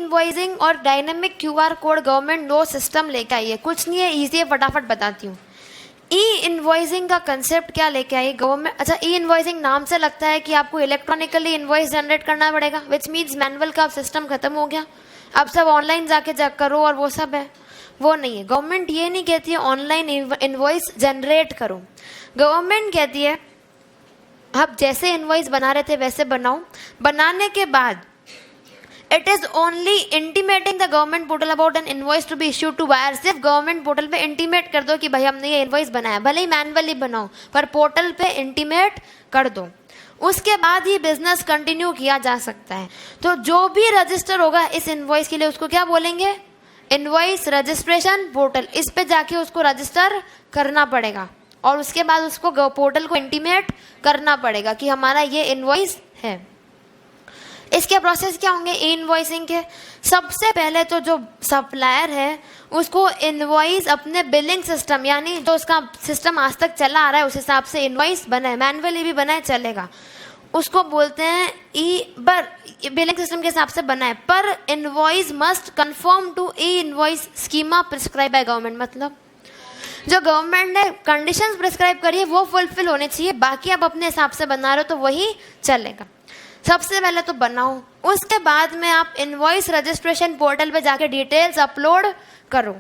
Invoicing और dynamic QR code government नो system लेके आई है। कुछ नहीं है, इजी है, फटाफट बताती हूँ। ई इनवॉइसिंग का कंसेप्ट क्या लेके आई गवर्नमेंट? अच्छा, ई इनवॉइसिंग नाम से लगता है कि आपको इलेक्ट्रॉनिकली इनवॉइस जनरेट करना पड़ेगा, विच मीन्स मैनुअल का सिस्टम खत्म हो गया, अब सब ऑनलाइन जाके चेक करो और वो सब है। वो नहीं है। गवर्नमेंट ये नहीं कहती है ऑनलाइन इनवॉइस जनरेट करो। गवर्नमेंट कहती है आप जैसे इनवॉइस बना रहे थे वैसे बनाओ। बनाने के बाद it is only intimating the government portal about an invoice to be issued to buyer. सिर्फ गवर्नमेंट पोर्टल पे इंटीमेट कर दो कि भाई हमने ये इनवॉइस बनाया, भले ही मैनुअली बनाओ पर पोर्टल पे इंटीमेट कर दो। उसके बाद ही बिजनेस कंटिन्यू किया जा सकता है। तो जो भी रजिस्टर होगा इस इनवॉइस के लिए उसको क्या बोलेंगे? Invoice registration portal. इस पे जाके उसको रजिस्टर करना पड़ेगा और उसके बाद उसको पोर्टल को इंटीमेट करना पड़ेगा कि हमारा ये इनवॉइस है। इसके प्रोसेस क्या होंगे ई इनवॉइसिंग के? सबसे पहले तो जो सप्लायर है उसको इनवॉइस अपने बिलिंग सिस्टम, यानी जो उसका सिस्टम आज तक चला आ रहा है उस हिसाब से इनवॉइस बनाए, मैनुअली भी बनाए चलेगा, उसको बोलते हैं ई बिलिंग सिस्टम के हिसाब से बनाए। पर invoice must confirm to e invoice schema prescribe by government. मतलब जो गवर्नमेंट ने कंडीशंस प्रिस्क्राइब करी है वो फुलफिल होने चाहिए, बाकी आप अपने हिसाब से बना रहे हो तो वही चलेगा। सबसे पहले तो बनाओ, उसके बाद में आप इनवॉइस रजिस्ट्रेशन पोर्टल पे जाके डिटेल्स अपलोड करो।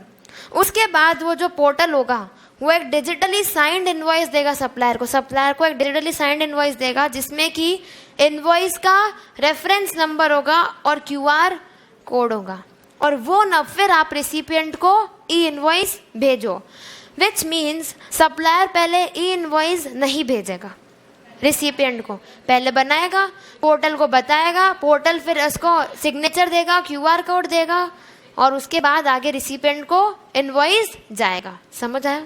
उसके बाद वो जो पोर्टल होगा वो एक डिजिटली साइंड इनवॉइस देगा सप्लायर को। सप्लायर को एक डिजिटली साइंड इनवॉइस देगा जिसमें कि इनवॉइस का रेफरेंस नंबर होगा और क्यूआर कोड होगा, और वो न फिर आप रिसिपिएंट को ई इनवॉइस भेजो। विच मीन्स सप्लायर पहले ई इनवॉइस नहीं भेजेगा रिसिपिएंट को, पहले बनाएगा, पोर्टल को बताएगा, पोर्टल फिर उसको सिग्नेचर देगा, क्यूआर कोड देगा, और उसके बाद आगे रिसिपिएंट को इनवॉइस जाएगा। समझ आया?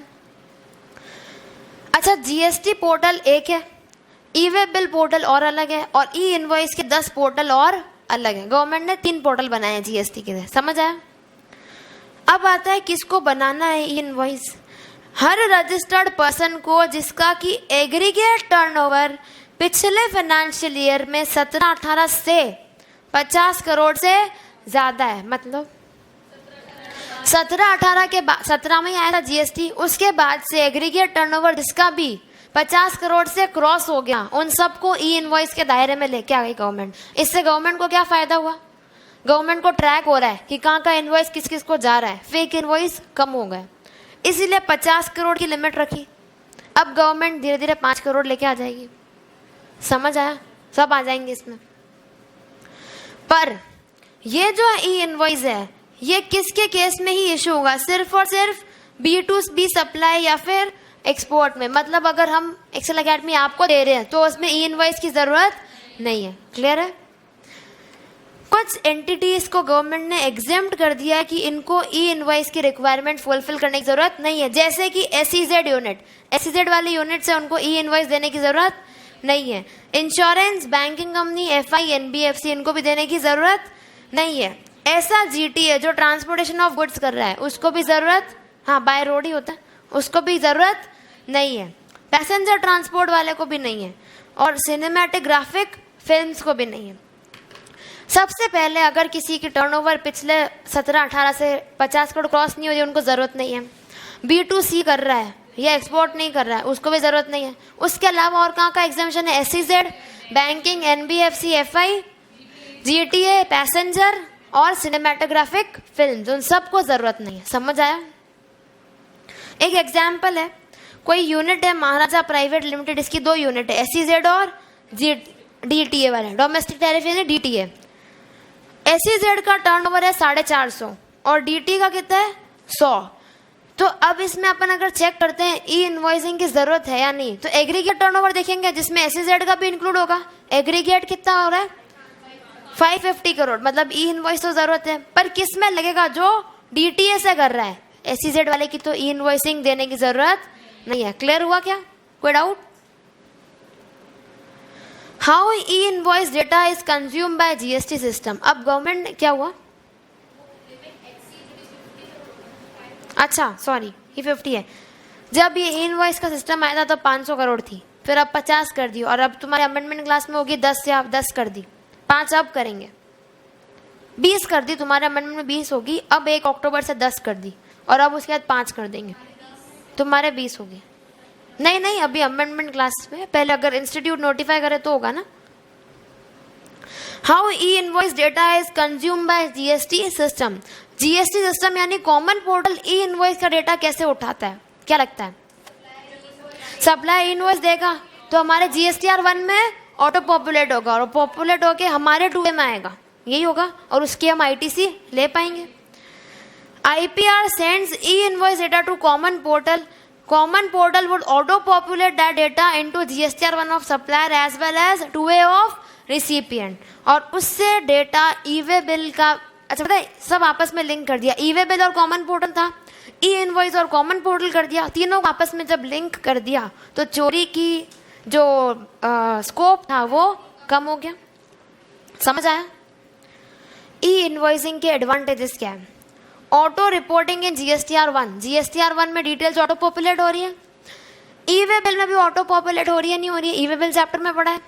अच्छा, जीएसटी पोर्टल एक है, ई वे बिल पोर्टल और अलग है, और ई इनवॉइस के 10 पोर्टल और अलग है। गवर्नमेंट ने 3 पोर्टल बनाए हैं जीएसटी के लिए। समझ आया? अब आता है किसको बनाना है ई इनवॉइस? हर रजिस्टर्ड पर्सन को जिसका कि एग्रीगेट टर्नओवर पिछले फाइनेंशियल ईयर में 17-18 से 50 करोड़ से ज्यादा है। मतलब 17-18 के बाद 17 में आया था जीएसटी, उसके बाद से एग्रीगेट टर्नओवर जिसका भी 50 करोड़ से क्रॉस हो गया उन सबको ई इनवॉइस के दायरे में लेके आ गई गवर्नमेंट। इससे गवर्नमेंट को क्या फायदा हुआ? गवर्नमेंट को ट्रैक हो रहा है कि कहाँ का इनवॉइस किस किस को जा रहा है, फेक इनवॉइस कम हो गए, इसीलिए 50 करोड़ की लिमिट रखी। अब गवर्नमेंट धीरे धीरे 5 करोड़ लेके आ जाएगी। समझ आया? सब आ जाएंगे इसमें। पर ये जो ई इनवॉइस है ये किसके केस में ही इशू होगा? सिर्फ और सिर्फ B2B सप्लाई या फिर एक्सपोर्ट में। मतलब अगर हम एक्सेल एकेडमी आपको दे रहे हैं तो उसमें ई इनवॉइस की जरूरत नहीं है। क्लियर है? कुछ एंटिटीज को गवर्नमेंट ने एग्जेम्प्ट कर दिया है कि इनको ई इनवॉइस की रिक्वायरमेंट फुलफिल करने की जरूरत नहीं है, जैसे कि SEZ यूनिट। SEZ वाले यूनिट से उनको ई इनवॉइस देने की जरूरत नहीं है। Insurance, banking company, FI, NBFC, इनको भी देने की जरूरत नहीं है। ऐसा GT है जो ट्रांसपोर्टेशन ऑफ गुड्स कर रहा है उसको भी जरूरत, हाँ बाय रोड ही होता है, उसको भी जरूरत नहीं है। पैसेंजर ट्रांसपोर्ट वाले को भी नहीं है, और सिनेमैटोग्राफिक फिल्म्स को भी नहीं है। सबसे पहले अगर किसी की टर्नओवर पिछले 17-18 से 50 करोड़ क्रॉस नहीं हो रही उनको जरूरत नहीं है। B2C कर रहा है या एक्सपोर्ट नहीं कर रहा है उसको भी जरूरत नहीं है। उसके अलावा और कहाँ का एग्जामिशन है? SEZ, banking, NBFC, FI, GTA, passenger और सिनेमैटोग्राफिक फिल्म, उन सबको जरूरत नहीं है। समझ आया? एक एग्जाम्पल है, कोई यूनिट है महाराजा प्राइवेट लिमिटेड, इसकी 2 यूनिट है, SEZ और DTA वाले, डोमेस्टिक टैरिफ यानी DTA। SEZ का टर्नओवर है 450 और DT का कितना है? 100। तो अब इसमें अपन अगर चेक करते हैं ई इनवॉइसिंग की जरूरत है या नहीं, तो एग्रीगेट टर्नओवर देखेंगे जिसमें SEZ का भी इंक्लूड होगा। एग्रीगेट कितना हो रहा है? 550 करोड़। मतलब ई इनवॉइस तो जरूरत है, पर किस में लगेगा? जो DTA से कर रहा है। SEZ वाले की तो ई इनवॉइसिंग देने की जरूरत नहीं है। क्लियर हुआ क्या? कोई doubt? How E invoice data is consume by GST system. अब गवर्नमेंट क्या हुआ? अच्छा सॉरी, ये 50 है। जब ये ई इनवॉइस का सिस्टम आया था तो 500 करोड़ थी, फिर अब 50 कर दी, और अब तुम्हारे अमेंडमेंट क्लास में होगी 10 या 10 कर दी, 5 अब करेंगे। 20 कर दी, तुम्हारे अमेंडमेंट में 20 होगी, अब 1 अक्टूबर से 10 कर दी और अब उसके बाद 5 कर देंगे, तुम्हारे 20 होगी। नहीं, अभी अमेंडमेंट क्लास में, पहले अगर इंस्टीट्यूट नोटिफाई करे तो होगा ना। How E invoice data is consume by GST system. GST system यानी कॉमन पोर्टल ई इनवॉइस का डेटा कैसे उठाता है, क्या लगता है? सप्लाई इनवॉइस देगा तो हमारे जीएसटीआर 1 में ऑटो पॉपुलेट होगा और पॉपुलेट होके हमारे 2A में आएगा, यही होगा, और उसकी हम आईटीसी ले पाएंगे। IPR sends e invoice data to common portal. Common portal would auto populate that data into GSTR 1 of supplier as well as 2A of recipient, और उससे डेटा ई-वे बिल का, अच्छा पता है, सब आपस में लिंक कर दिया। ई-वे बिल और कॉमन पोर्टल था, ई इनवॉइस और कॉमन पोर्टल कर दिया, तीनों को आपस में जब लिंक कर दिया तो चोरी की जो स्कोप था वो कम हो गया। समझ आया? ई इनवॉइसिंग के एडवांटेजेस क्या है? ऑटो रिपोर्टिंग इन जीएसटीआर 1। जीएसटीआर 1 में डिटेल्स ऑटो पॉपुलेट हो रही है, ई-वे बिल में भी ऑटो पॉपुलेट हो रही है, नहीं हो रही है? ई-वे बिल चैप्टर में पढ़ा है।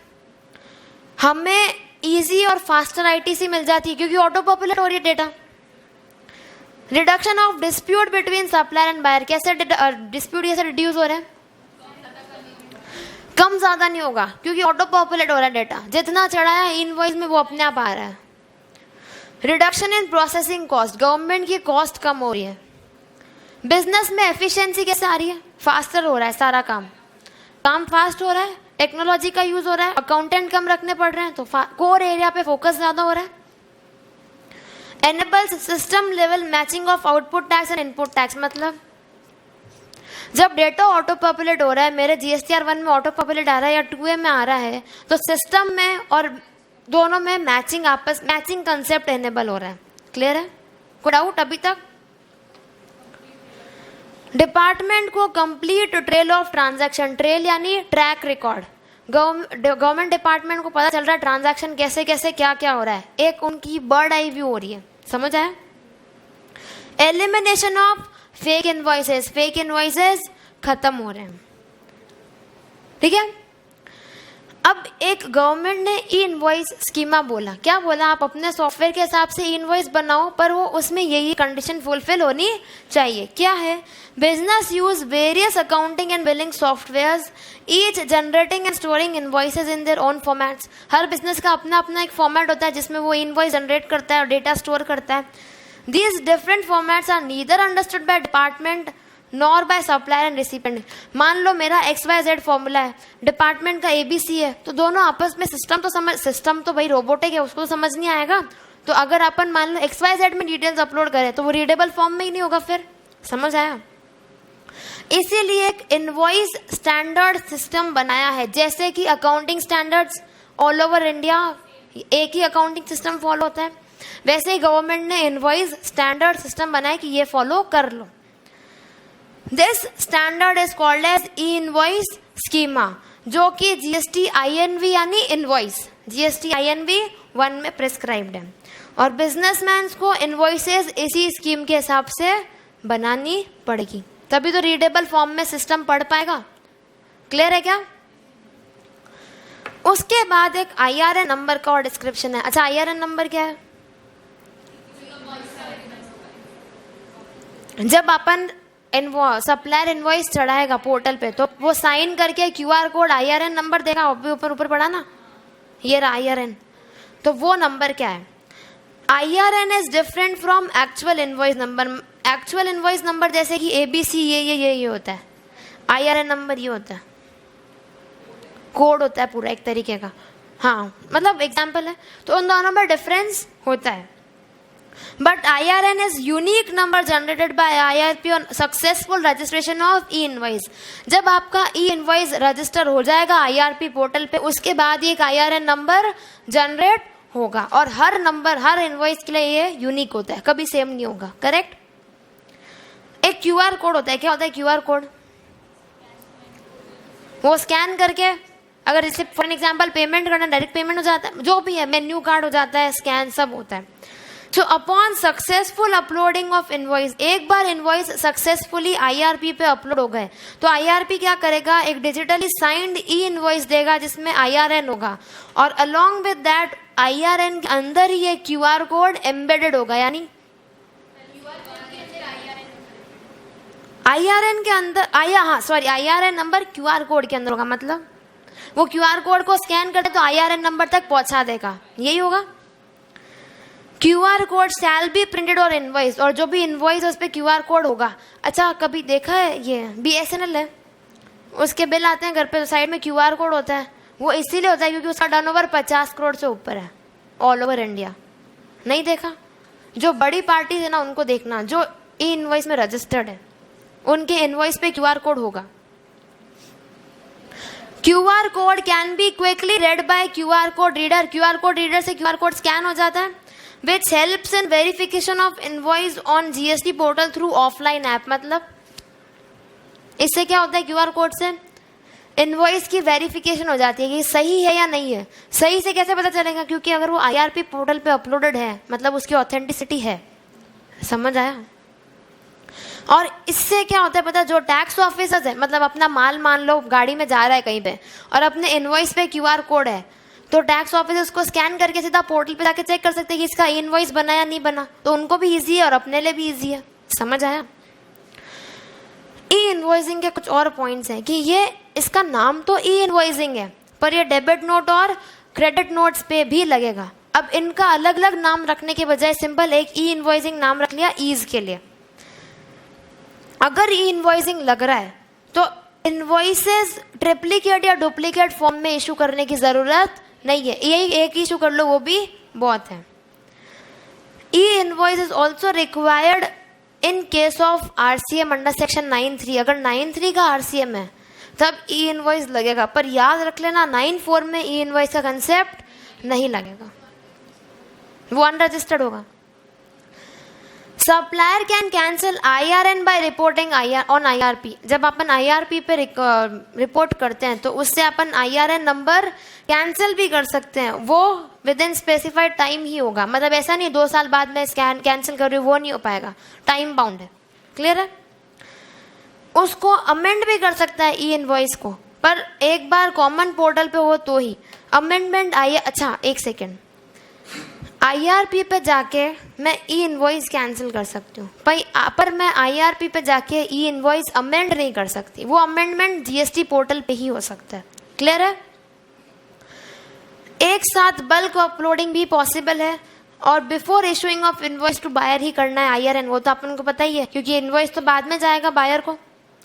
हमें इजी और फास्टर आईटीसी मिल जाती है क्योंकि ऑटो पॉपुलेट हो रही है data. Reduction of dispute between supplier and buyer. कैसे डिस्प्यूट कैसे रिड्यूस हो रहे हैं? कम ज्यादा नहीं होगा क्योंकि ऑटो पॉपुलेट हो रहा है डेटा, जितना चढ़ाया इनवॉइस में वो अपने आप आ रहा है। Reduction in processing cost. Government की कॉस्ट कम हो रही है। बिजनेस में एफिशिएंसी कैसे आ रही है? फास्टर हो रहा है सारा काम फास्ट हो रहा है, टेक्नोलॉजी का यूज हो रहा है, अकाउंटेंट कम रखने पड़ रहे हैं तो कोर एरिया पे फोकस ज्यादा हो रहा है। Enables system level matching of output tax and input tax. मतलब जब डेटा ऑटो पॉपुलेट हो रहा है, मेरे जीएसटीआर 1 में ऑटो पॉपुलेट आ रहा है या 2A में आ रहा है, तो सिस्टम में और दोनों में मैचिंग कंसेप्ट एनेबल हो रहा है। क्लियर है? कोई डाउट अभी तक? डिपार्टमेंट को complete trail of transaction. Trail यानी ट्रैक रिकॉर्ड। गवर्नमेंट डिपार्टमेंट को पता चल रहा है ट्रांजैक्शन कैसे कैसे क्या क्या हो रहा है, एक उनकी बर्ड आई व्यू हो रही है। समझ आया? Elimination of fake invoices. Fake invoices खत्म हो रहे हैं। ठीक है? अब एक गवर्नमेंट ने ई इनवॉइस स्कीमा बोला। क्या बोला? आप अपने सॉफ्टवेयर के हिसाब से ई इनवॉइस बनाओ, पर वो उसमें यही कंडीशन फुलफिल होनी चाहिए। क्या है? Business use various accounting and billing softwares, each generating and storing invoices in their own formats. Her business का अपना अपना एक फॉर्मेट होता है जिसमें वो इनवॉइस जनरेट करता है और डेटा स्टोर करता है। These different formats are neither understood by department nor by supplier and recipient. मान लो मेरा XYZ फॉर्मूला है, डिपार्टमेंट का ABC है, तो दोनों आपस में सिस्टम तो भाई रोबोटिक है, उसको समझ नहीं आएगा। तो अगर अपन मान लो XYZ में डिटेल्स अपलोड करें तो वो रीडेबल फॉर्म में ही नहीं होगा। फिर समझ आया? इसीलिए एक इनवॉइस स्टैंडर्ड सिस्टम बनाया है, जैसे कि accounting standards all over India एक ही अकाउंटिंग सिस्टम फॉलो होता है, वैसे ही गवर्नमेंट ने इनवॉइस स्टैंडर्ड सिस्टम बनाया कि ये फॉलो कर लो। This standard is called as E invoice schema, जो कि GST INV यानी इनवॉइस GST INV 1 में प्रिस्क्राइब्ड है। और बिजनेसमैन को इनवॉइसेस इसी स्कीम के हिसाब से बनानी पड़ेगी, तभी तो रीडेबल फॉर्म में सिस्टम पढ़ पाएगा। क्लियर है क्या? उसके बाद एक IRN नंबर का और डिस्क्रिप्शन है। अच्छा, IRN नंबर क्या है? जब अपन सप्लायर इनवॉइस चढ़ाएगा पोर्टल पे तो वो साइन करके QR कोड IRN नंबर देगा। ऊपर पड़ा ना, ये रहा IRN। तो वो नंबर क्या है? IRN is different from actual invoice number. Actual invoice number जैसे कि ABC ये होता है, IRN नंबर ये होता है, कोड होता है पूरा एक तरीके का। हाँ, मतलब एग्जाम्पल है, तो उन दोनों में डिफरेंस होता है। But IRN is unique number generated by IRP on successful registration of e-invoice। जब आपका e-invoice रजिस्टर हो जाएगा IRP पोर्टल पे, उसके बाद एक IRN नंबर जनरेट होगा, और हर इनवॉइस के लिए ये यूनिक होता है, कभी सेम नहीं होगा। करेक्ट? एक QR कोड होता है। क्या होता है QR कोड? वो स्कैन करके अगर जैसे फॉर एग्जाम्पल पेमेंट करना, डायरेक्ट पेमेंट हो जाता है, जो भी है, मेन्यू कार्ड हो जाता है, स्कैन सब होता है। तो upon successful uploading of invoice, एक बार इनवॉइस सक्सेसफुली IRP पे अपलोड हो गए तो IRP क्या करेगा? एक डिजिटली साइंड ई इनवॉइस देगा जिसमें IRN होगा, और अलोंग विद दैट IRN के अंदर ही ये QR कोड एम्बेडेड होगा, यानी IRN के अंदर IRN नंबर QR कोड के अंदर होगा, मतलब वो QR कोड को स्कैन करते तो IRN नंबर तक पहुंचा देगा, यही होगा। QR code shall be printed और इनवॉइस, और जो भी इनवॉइस उस पर QR कोड होगा। अच्छा, कभी देखा है ये BSNL है, उसके बिल आते हैं घर पे, तो साइड में QR कोड होता है। वो इसीलिए होता है क्योंकि उसका टर्नओवर 50 करोड़ से ऊपर है ऑल ओवर इंडिया। नहीं देखा? जो बड़ी पार्टीज है ना उनको देखना, जो ई इनवॉइस में रजिस्टर्ड है उनके इनवॉइस पे QR कोड होगा। QR code can be quickly read by QR code reader. QR code reader से QR कोड स्कैन हो जाता है, which helps in verification of invoice on GST portal through offline app. मतलब इससे क्या होता है, QR कोड से इनवॉइस की वेरिफिकेशन हो जाती है कि सही है या नहीं है। सही से कैसे पता चलेगा, क्योंकि अगर वो IRP पोर्टल पे अपलोडेड है मतलब उसकी ऑथेंटिसिटी है। समझ आया? और इससे क्या होता है पता, जो टैक्स ऑफिसर्स है, मतलब अपना माल मान लो गाड़ी में जा रहा है कहीं पे और अपने इनवॉइस पे QR कोड है, तो टैक्स ऑफिसर्स को स्कैन करके सीधा पोर्टल पे जाके चेक कर सकते हैं कि इसका इनवॉइस बना या नहीं बना। तो उनको भी ईजी है और अपने लिए भी ईजी है। समझ आया? ई इनवॉइसिंग के कुछ और पॉइंट्स हैं कि ये इसका नाम तो ई इनवॉइसिंग है, पर ये डेबिट नोट और क्रेडिट नोट्स पे भी लगेगा। अब इनका अलग अलग नाम रखने के बजाय सिंपल एक ई इनवॉइसिंग नाम रख लिया ईज के लिए। अगर ई इनवॉइसिंग लग रहा है तो इनवॉइसेस ट्रिप्लिकेट या डुप्लीकेट फॉर्म में इशू करने की जरूरत नहीं है, यही एक इशू कर लो वो भी बहुत है। ई invoice is also required in case of RCM under section 9(3). अगर 9(3) का RCM है तब ई इनवॉइस लगेगा, पर याद रख लेना 9(4) में ई इनवॉइस का कंसेप्ट नहीं लगेगा, वो अनरजिस्टर्ड होगा। Supplier can cancel IRN by reporting on IRP। जब अपन IRP पे रिपोर्ट करते हैं तो उससे अपन IRN नंबर कैंसिल भी कर सकते हैं, वो विद इन स्पेसिफाइड टाइम ही होगा। मतलब ऐसा नहीं 2 साल बाद में स्कैन कैंसिल कर रही हूँ, वो नहीं हो पाएगा, टाइम बाउंड है। क्लियर है? उसको अमेंड भी कर सकता है ई इनवॉइस को, पर एक बार कॉमन पोर्टल पे हो तो ही अमेंडमेंट आई। अच्छा एक सेकेंड, IRP पे जाके मैं ई इनवॉइस कैंसिल कर सकती हूँ, पर मैं IRP पे जाके ई इनवॉइस अमेंड नहीं कर सकती। वो अमेंडमेंट GST पोर्टल पे ही हो सकता है। क्लियर है? एक साथ बल्क अपलोडिंग भी पॉसिबल है, और before issuing of invoice to buyer ही करना है IRN, वो तो अपन को पता ही है क्योंकि इनवॉइस तो बाद में जाएगा बायर को।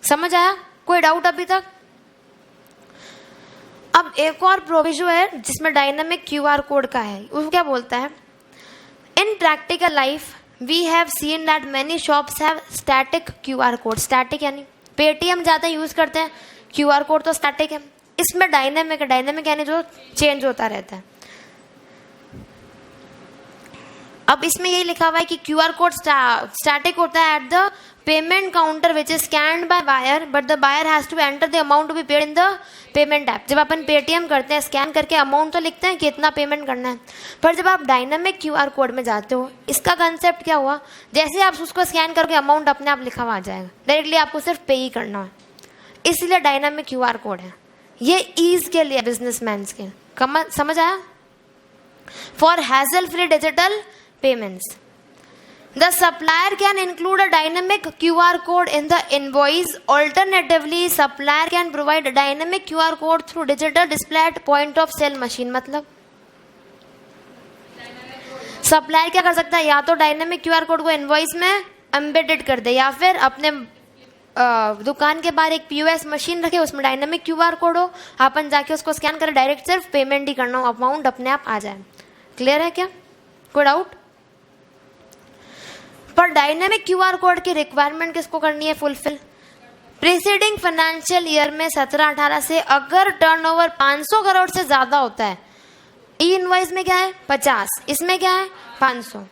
समझ आया? कोई डाउट अभी तक? अब एक और प्रोविजन है जिसमें डायनामिक QR कोड का है। वो क्या बोलता है, in practical life we have seen that many shops have static QR code. Static यानी पेटीएम ज़्यादा यूज करते हैं, QR कोड तो स्टैटिक है। इसमें डायनामिक है, डायनामिक यानी जो चेंज होता रहता है। अब इसमें यही लिखा हुआ है कि QR कोड स्टैटिक होता है at the payment counter which is scanned by buyer, but the buyer has to enter the amount to be paid in the payment app. जब अपन पेटीएम करते हैं स्कैन करके अमाउंट तो लिखते हैं कि इतना पेमेंट करना है, पर जब आप डायनामिक QR कोड में जाते हो, इसका कंसेप्ट क्या हुआ, जैसे आप उसको स्कैन करके अमाउंट अपने आप लिखा हुआ आ जाएगा, डायरेक्टली आपको सिर्फ पे ही करना है। इसलिए डायनामिक QR कोड है। ये ईज के लिए बिजनेसमैन के, समझ आया? For hassle free digital payments. The supplier can include a dynamic QR code in the invoice. Alternatively, supplier can provide a dynamic QR code through digital display at point of sale machine. मतलब supplier क्या कर सकता है, या तो dynamic QR code को invoice में embedded कर दे, या फिर अपने दुकान के बाहर एक POS मशीन रखे, उसमें डायनेमिक QR कोड हो, अपन जाके उसको स्कैन करें, डायरेक्ट सिर्फ पेमेंट ही करना हो, अमाउंट अपने आप आ जाए। क्लियर है क्या? कोई डाउट? पर डायनेमिक QR कोड की रिक्वायरमेंट किसको करनी है फुलफिल? प्रीसीडिंग फाइनेंशियल ईयर में 17-18 से अगर टर्नओवर 500 करोड़ से ज्यादा होता है, ई इनवॉइस में क्या है 50, इसमें क्या है 500,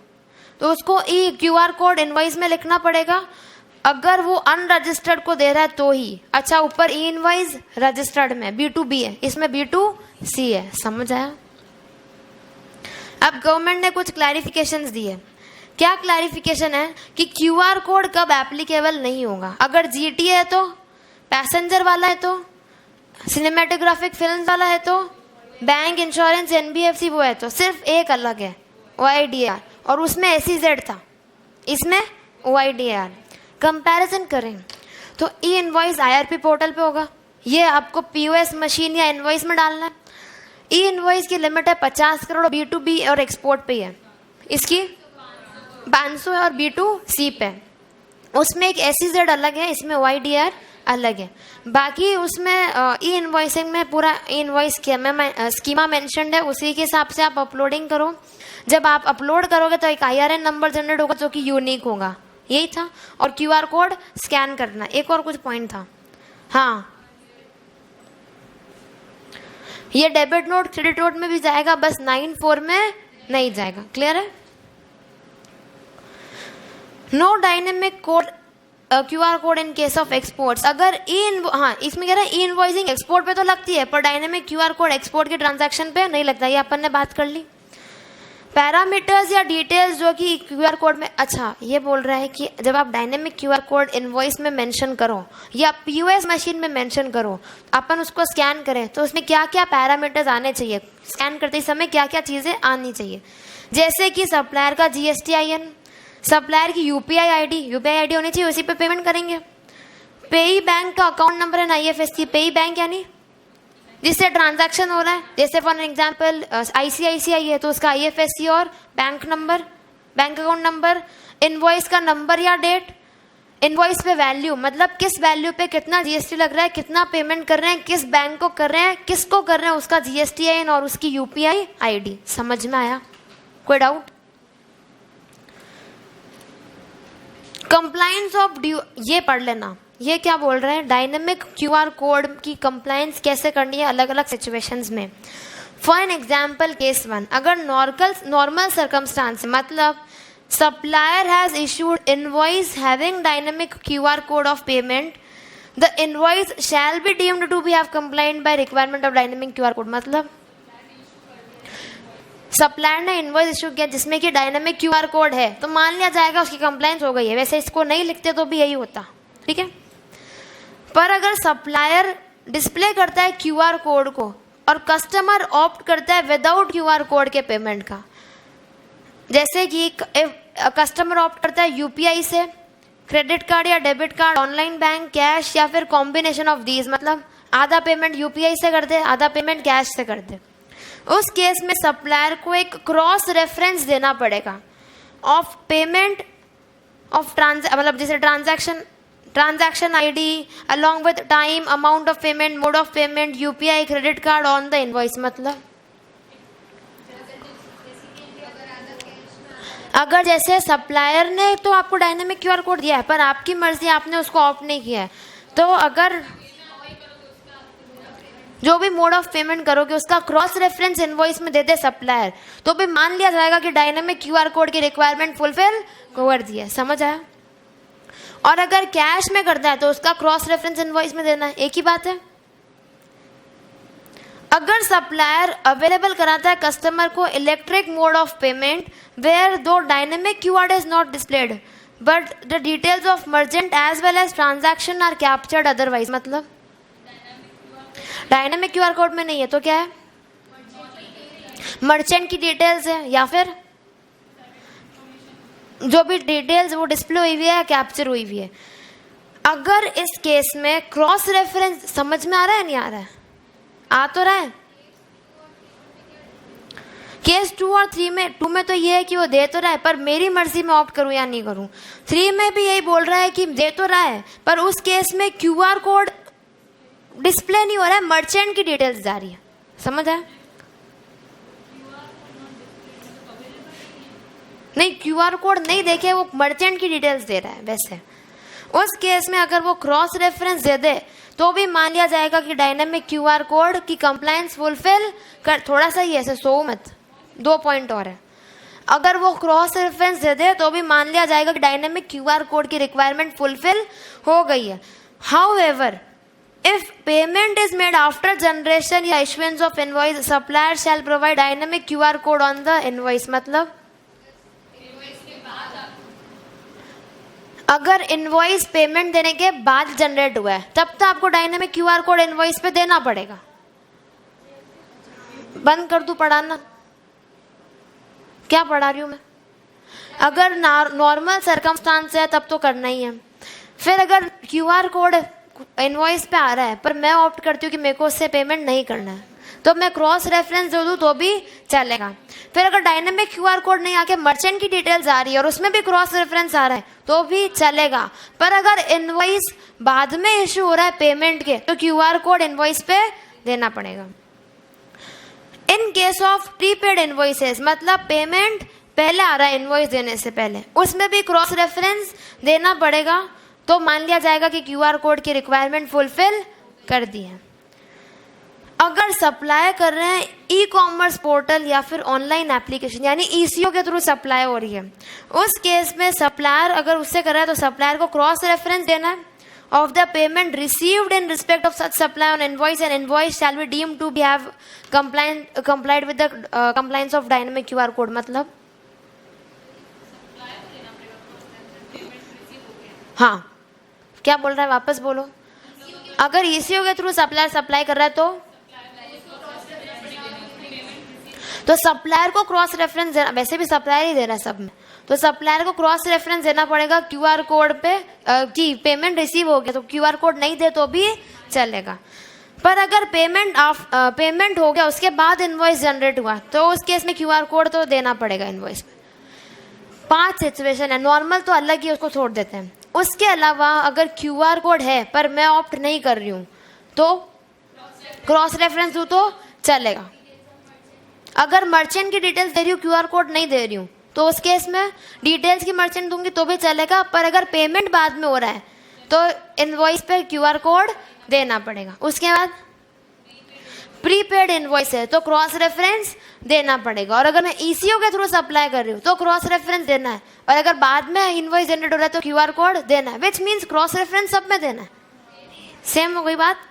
तो उसको ई QR कोड इनवॉइस में लिखना पड़ेगा। अगर वो अनरजिस्टर्ड को दे रहा है तो ही। अच्छा, ऊपर ई इनवॉइस रजिस्टर्ड में B2B है, इसमें B2C है। समझ आया? अब गवर्नमेंट ने कुछ क्लैरिफिकेशंस दी है। क्या क्लैरिफिकेशन है कि QR कोड कब एप्लीकेबल नहीं होगा? अगर GT है तो, पैसेंजर वाला है तो, सिनेमेटोग्राफिक फिल्म वाला है तो, बैंक, इंश्योरेंस, एनबीएफसी वो है, तो सिर्फ एक अलग है OIDAR, और उसमें SEZ था, इसमें OIDAR। कंपैरिजन करें तो ई इनवॉइस IRP पोर्टल पे होगा, ये आपको POS मशीन या इनवॉइस में डालना है। ई इनवॉइस की लिमिट है 50 करोड़, B2B और एक्सपोर्ट पे है, इसकी 500 है और B2C पे। उसमें एक SEZ अलग है, इसमें OIDAR अलग है। बाकी उसमें ई इनवॉइसिंग में पूरा ई इनवॉइस स्कीमा मेंशन्ड है, उसी के हिसाब से आप अपलोडिंग करो। जब आप अपलोड करोगे तो एक IRN नंबर जनरेट होगा जो कि यूनिक होगा, यही था। और QR कोड स्कैन करना। एक और कुछ पॉइंट था, हाँ, ये डेबिट नोट क्रेडिट नोट में भी जाएगा, बस 9(4) में नहीं जाएगा। क्लियर है? No dynamic code QR code in case of exports. अगर इसमें कह रहा है ई इनवॉइसिंग एक्सपोर्ट पे तो लगती है, पर डायनेमिक QR कोड एक्सपोर्ट के ट्रांजैक्शन पे नहीं लगता, ये अपन ने बात कर ली। पैरामीटर्स या डिटेल्स जो कि QR कोड में, अच्छा ये बोल रहा है कि जब आप डायनेमिक QR कोड इनवॉइस में मेंशन करो या POS मशीन में मेंशन करो, अपन उसको स्कैन करें तो उसमें क्या क्या पैरामीटर्स आने चाहिए, स्कैन करते समय क्या क्या चीज़ें आनी चाहिए, जैसे कि सप्लायर का GSTIN, सप्लायर की UPI ID होनी चाहिए, उसी पे पेमेंट करेंगे। पेई बैंक का अकाउंट नंबर एंड IFSC, पेई बैंक यानी जिससे ट्रांजैक्शन हो रहा है, जैसे फॉर एग्जांपल ICICI है तो उसका IFSC और bank number, bank account number. Invoice का नंबर या डेट, इनवॉइस पे वैल्यू, मतलब किस वैल्यू पे कितना GST लग रहा है, कितना पेमेंट कर रहे हैं, किस बैंक को कर रहे हैं, किसको कर रहे हैं, उसका GSTIN और उसकी UPI ID। समझ में आया? कोई डाउट? कंप्लायंस ऑफ ड्यू, ये पढ़ लेना, ये क्या बोल रहे हैं, डायनेमिक QR कोड की कंप्लायंस कैसे करनी है अलग अलग सिचुएशंस में। फॉर एन एग्जाम्पल केस 1, अगर नॉर्मल सर्कमस्टांस, मतलब supplier has issued invoice having dynamic QR code of payment, the invoice shall be deemed to be have complied by requirement of dynamic QR code. मतलब supplier ने invoice issue किया जिसमें कि dynamic QR code है, तो मान लिया जाएगा उसकी कंप्लायंस हो गई है। वैसे इसको नहीं लिखते तो भी यही होता, ठीक है। पर अगर सप्लायर डिस्प्ले करता है QR कोड को और कस्टमर ऑप्ट करता है विदाउट QR कोड के पेमेंट का, जैसे कि कस्टमर ऑप्ट करता है UPI से, क्रेडिट कार्ड या debit card, online bank, cash या फिर कॉम्बिनेशन ऑफ दीज, मतलब आधा पेमेंट UPI से कर दे, आधा पेमेंट कैश से कर दे, उस केस में सप्लायर को एक क्रॉस रेफरेंस देना पड़ेगा ऑफ पेमेंट ऑफ मतलब जैसे transaction ID along with time, amount of payment, mode of payment, UPI, credit card on the invoice. मतलब अगर जैसे सप्लायर ने तो आपको डायनेमिक QR कोड दिया है पर आपकी मर्जी, आपने उसको ऑप्ट नहीं किया है, तो अगर जो भी मोड ऑफ पेमेंट करोगे उसका क्रॉस रेफरेंस इनवॉइस में दे दे सप्लायर, तो भी मान लिया जाएगा कि डायनेमिक QR कोड की रिक्वायरमेंट फुलफिल कर दी है। समझ आया? और अगर कैश में करता है तो उसका क्रॉस रेफरेंस इनवॉइस में देना है, एक ही बात है। अगर सप्लायर अवेलेबल कराता है कस्टमर को electric mode of payment where though dynamic QR is not displayed but the details of merchant as well as transaction are captured otherwise, मतलब डायनेमिक QR कोड में नहीं है तो क्या है, मर्चेंट की डिटेल्स है या फिर जो भी डिटेल्स वो डिस्प्ले हुई हुई है, कैप्चर हुई हुई है। अगर इस केस में क्रॉस रेफरेंस, समझ में आ रहा है नहीं आ रहा है? आ तो रहा है। केस 2 और 3 में, 2 में तो ये है कि वो दे तो रहा है पर मेरी मर्जी में ऑप्ट करूं या नहीं करूं। 3 में भी यही बोल रहा है कि दे तो रहा है पर उस केस में QR कोड डिस्प्ले नहीं हो रहा है, मर्चेंट की डिटेल्स जा रही है। समझ आया? नहीं, QR कोड नहीं देखे, वो मर्चेंट की डिटेल्स दे रहा है। वैसे उस केस में अगर वो क्रॉस रेफरेंस दे दे तो भी मान लिया जाएगा कि डायनेमिक QR कोड की कंप्लायंस फुलफिल कर, थोड़ा सा ही ऐसे सो मत, 2 पॉइंट और है। अगर वो क्रॉस रेफरेंस दे दे तो भी मान लिया जाएगा कि डायनेमिक QR कोड की रिक्वायरमेंट फुलफिल हो गई है। However if payment is made after generation या issuance of invoice, supplier shall provide dynamic QR code on the invoice। मतलब अगर इनवॉइस पेमेंट देने के बाद जनरेट हुआ है तब तो आपको डायनेमिक QR कोड इनवॉइस पे देना पड़ेगा। बंद कर दूं पढ़ाना? क्या पढ़ा रही हूँ मैं? अगर नॉर्मल सर्कमस्टांस है तब तो करना ही है। फिर अगर क्यूआर कोड इनवॉइस पे आ रहा है पर मैं ऑप्ट करती हूँ कि मेरे को उससे पेमेंट नहीं करना है, तो मैं क्रॉस रेफरेंस दे दूँ तो भी चलेगा। फिर अगर डायनेमिक क्यूआर कोड नहीं आके मर्चेंट की डिटेल्स आ रही है और उसमें भी क्रॉस रेफरेंस आ रहा है तो भी चलेगा। पर अगर इनवॉइस बाद में इशू हो रहा है पेमेंट के, तो क्यूआर कोड इनवॉइस पे देना पड़ेगा। इन केस ऑफ प्रीपेड इनवॉइसेस, मतलब पेमेंट पहले आ रहा है इनवॉइस देने से पहले, उसमें भी क्रॉस रेफरेंस देना पड़ेगा, तो मान लिया जाएगा कि क्यूआर कोड की रिक्वायरमेंट फुलफिल कर दी है। अगर सप्लाई कर रहे हैं ई कॉमर्स पोर्टल या फिर ऑनलाइन एप्लीकेशन, यानी ईसीओ के थ्रू सप्लाई हो रही है, उस केस में सप्लायर अगर उससे कर रहा है तो सप्लायर को क्रॉस रेफरेंस देना है of the payment received in respect of such supply on invoice, and invoice shall be deemed to be have complied with the compliance of dynamic QR code। मतलब हाँ, क्या बोल रहा है वापस बोलो। अगर ईसीओ के थ्रू सप्लायर सप्लाई कर रहा है तो सप्लायर को क्रॉस रेफरेंस देना, वैसे भी सप्लायर ही दे रहा है सब में, तो सप्लायर को क्रॉस रेफरेंस देना पड़ेगा क्यूआर कोड पे कि पेमेंट रिसीव हो गया, तो क्यूआर कोड नहीं दे तो भी चलेगा। पर अगर पेमेंट हो गया उसके बाद इनवॉइस जनरेट हुआ तो उस केस में क्यूआर कोड तो देना पड़ेगा इनवॉइस में। 5 सिचुएशन है, नॉर्मल तो अलग ही उसको छोड़ देते हैं। उसके अलावा अगर क्यूआर कोड है पर मैं ऑप्ट नहीं कर रही हूँ तो क्रॉस रेफरेंस दूँ तो चलेगा। अगर मर्चेंट की डिटेल्स दे रही हूँ, क्यूआर कोड नहीं दे रही हूँ, तो उस केस में डिटेल्स की मर्चेंट दूंगी तो भी चलेगा। पर अगर पेमेंट बाद में हो रहा है तो इनवॉइस पे क्यूआर कोड देना पड़ेगा। उसके बाद प्रीपेड इनवॉइस है तो क्रॉस रेफरेंस देना पड़ेगा, और अगर मैं ईसीओ के थ्रू सप्लाई कर रही हूँ तो क्रॉस रेफरेंस देना है, और अगर बाद में इनवॉइस जनरेट हो रहा है तो क्यूआर कोड देना है, विच मीन्स क्रॉस रेफरेंस सब में देना है। सेम हो गई बात।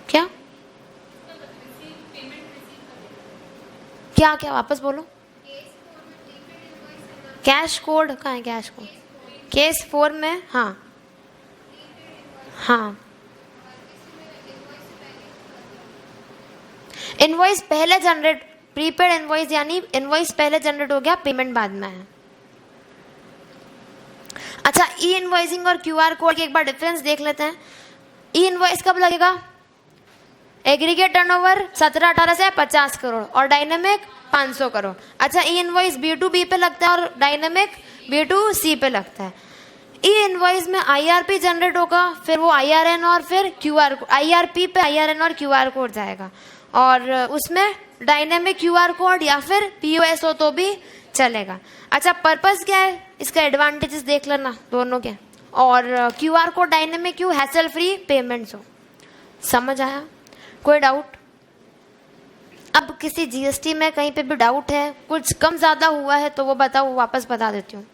क्या क्या क्या वापस बोलो। कैश कोड कहाँ है? कैश कोड केस 4 में, हाँ हाँ, इनवॉइस पहले जनरेट, प्रीपेड इनवॉइस यानी इनवॉइस पहले जनरेट हो गया, पेमेंट बाद में है। अच्छा, ई इनवॉइसिंग और क्यूआर कोड के एक बार डिफरेंस देख लेते हैं। ई इनवॉइस कब लगेगा? एग्रीगेट टर्नओवर 17-18 से 50 करोड़ और डायनेमिक 500 करोड़। अच्छा, ई इनवॉइस B2B पे लगता है और डायनेमिक B2C पे लगता है। ई इनवॉइस में IRP जनरेट होगा, फिर वो IRN और फिर QR, IRP पे IRN और QR कोड जाएगा, और उसमें डायनेमिक QR कोड या फिर POS हो तो भी चलेगा। अच्छा, पर्पस क्या है इसका? एडवांटेजेस देख लेना दोनों के, और QR कोड डायनेमिक क्यों? हैसल फ्री पेमेंट्स हो। समझ आया? कोई डाउट? अब किसी GST में कहीं पे भी डाउट है, कुछ कम ज़्यादा हुआ है तो वो बताओ, वापस बता देती हूँ।